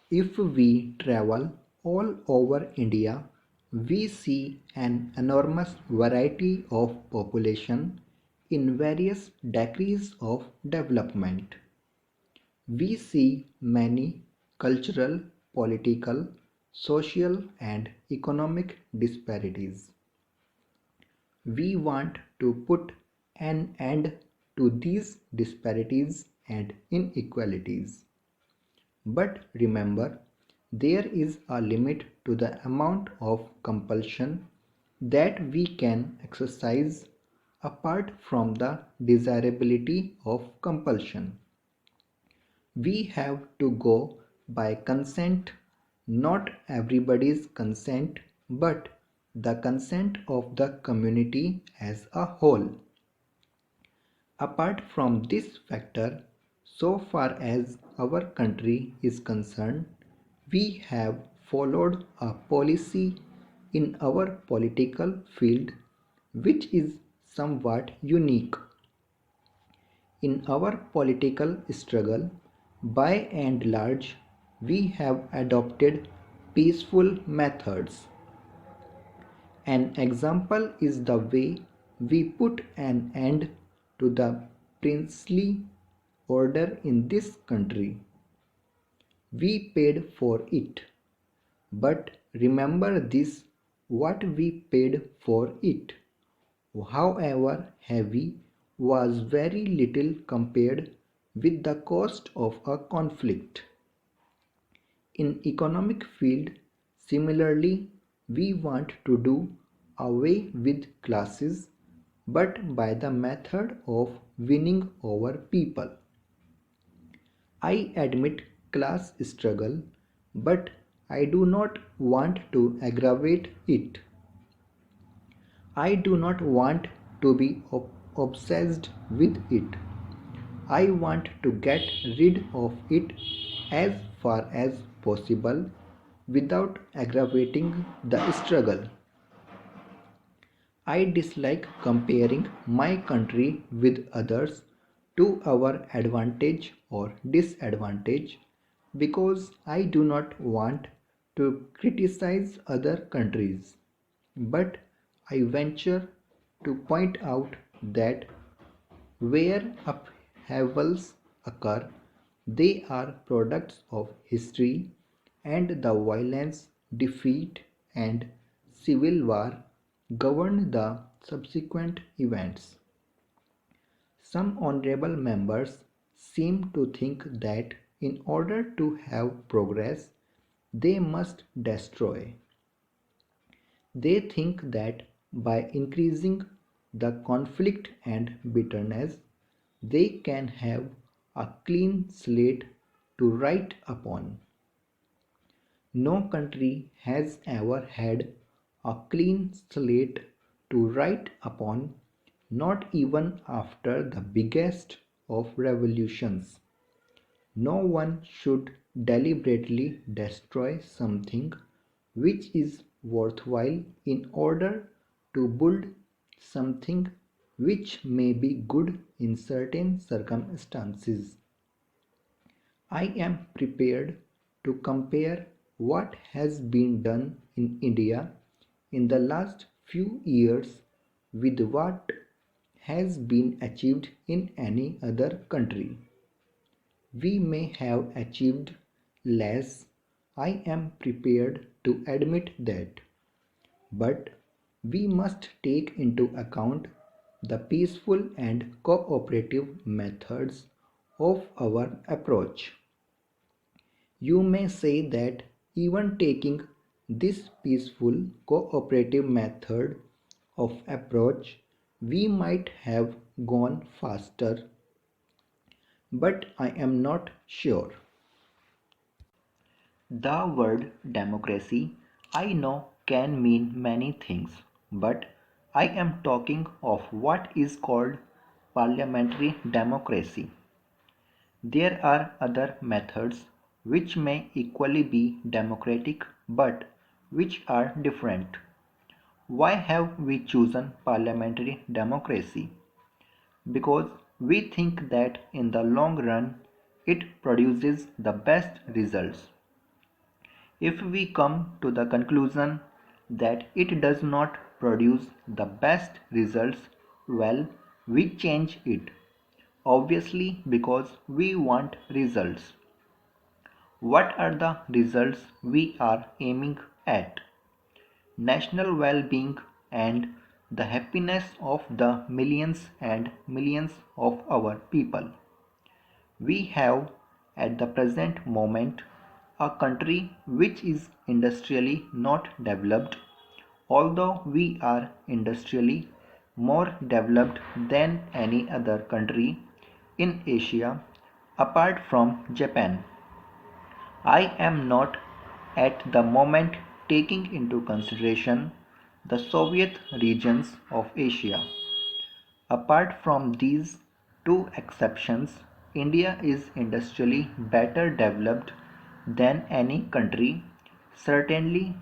If we travel all over India, we see an enormous variety of population in various degrees of development. We see many cultural, political, social, and economic disparities. We want to put an end to these disparities and inequalities. But remember, there is a limit to the amount of compulsion that we can exercise apart from the desirability of compulsion. We have to go by consent, not everybody's consent, but the consent of the community as a whole. Apart from this factor, so far as our country is concerned, we have followed a policy in our political field which is somewhat unique. In our political struggle, by and large, we have adopted peaceful methods. An example is the way we put an end to the princely order in this country. We paid for it. But remember this, what we paid for it, however heavy, was very little compared with the cost of a conflict. In economic field, similarly, we want to do away with classes, but by the method of winning over people. I admit class struggle, but I do not want to aggravate it. I do not want to be obsessed with it. I want to get rid of it as far as possible without aggravating the struggle. I dislike comparing my country with others to our advantage or disadvantage because I do not want to criticize other countries. But I venture to point out that where upheavals occur, they are products of history, and the violence, defeat, and civil war govern the subsequent events. Some honorable members seem to think that in order to have progress, they must destroy. They think that by increasing the conflict and bitterness, they can have a clean slate to write upon. No country has ever had a clean slate to write upon, not even after the biggest of revolutions. No one should deliberately destroy something which is worthwhile in order to build something which may be good in certain circumstances. I am prepared to compare what has been done in India in the last few years with what has been achieved in any other country. We may have achieved less, I am prepared to admit that, but we must take into account the peaceful and cooperative methods of our approach. You may say that even taking this peaceful cooperative method of approach, we might have gone faster, but I am not sure. The word democracy, I know, can mean many things, but I am talking of what is called parliamentary democracy. There are other methods which may equally be democratic but which are different. Why have we chosen parliamentary democracy? Because we think that in the long run it produces the best results. If we come to the conclusion that it does not produce the best results, well, we change it. Obviously, because we want results. What are the results we are aiming at? National well-being and the happiness of the millions and millions of our people. We have at the present moment a country which is industrially not developed, although we are industrially more developed than any other country in Asia apart from Japan. I am not at the moment taking into consideration the Soviet regions of Asia. Apart from these two exceptions, India is industrially better developed than any country, certainly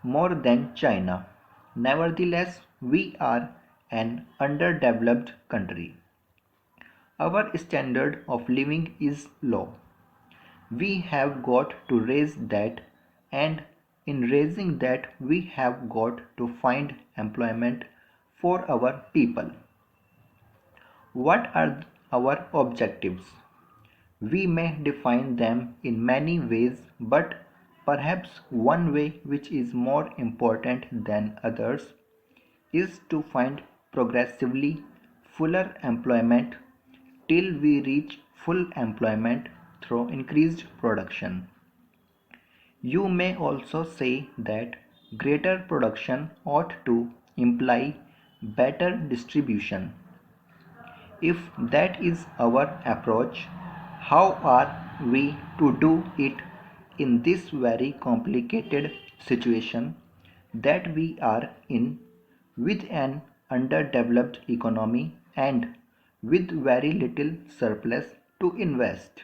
more than China. Nevertheless, we are an underdeveloped country. Our standard of living is low. We have got to raise that, and in raising that we have got to find employment for our people. What are our objectives? We may define them in many ways, but perhaps one way which is more important than others is to find progressively fuller employment till we reach full employment through increased production. You may also say that greater production ought to imply better distribution. If that is our approach, how are we to do it in this very complicated situation that we are in with an underdeveloped economy and with very little surplus to invest?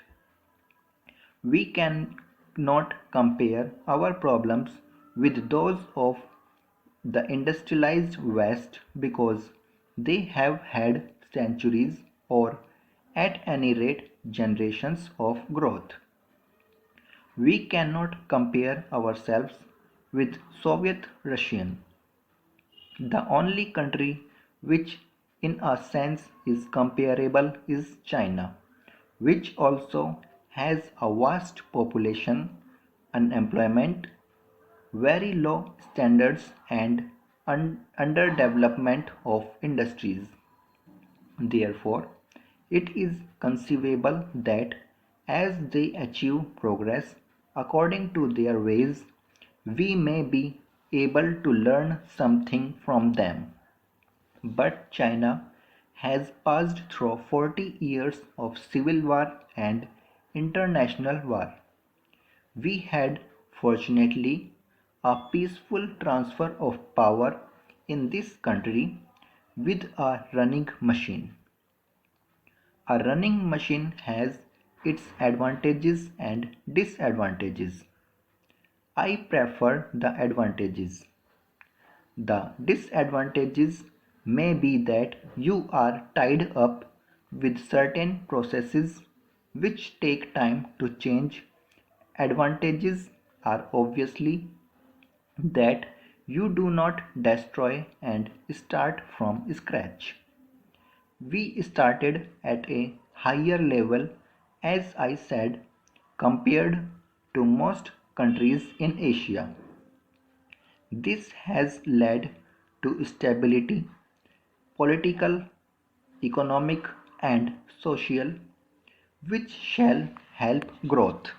We cannot compare our problems with those of the industrialized West because they have had centuries or at any rate generations of growth. We cannot compare ourselves with Soviet Russian. The only country which in a sense is comparable is China, which also has a vast population, unemployment, very low standards and underdevelopment of industries. Therefore, it is conceivable that as they achieve progress according to their ways, we may be able to learn something from them. But China has passed through 40 years of civil war and international war. We had, fortunately, a peaceful transfer of power in this country with a running machine. A running machine has its advantages and disadvantages. I prefer the advantages. The disadvantages may be that you are tied up with certain processes which take time to change. Advantages are obviously that you do not destroy and start from scratch. We started at a higher level, as I said, compared to most countries in Asia. This has led to stability, political, economic, and social, which shall help growth.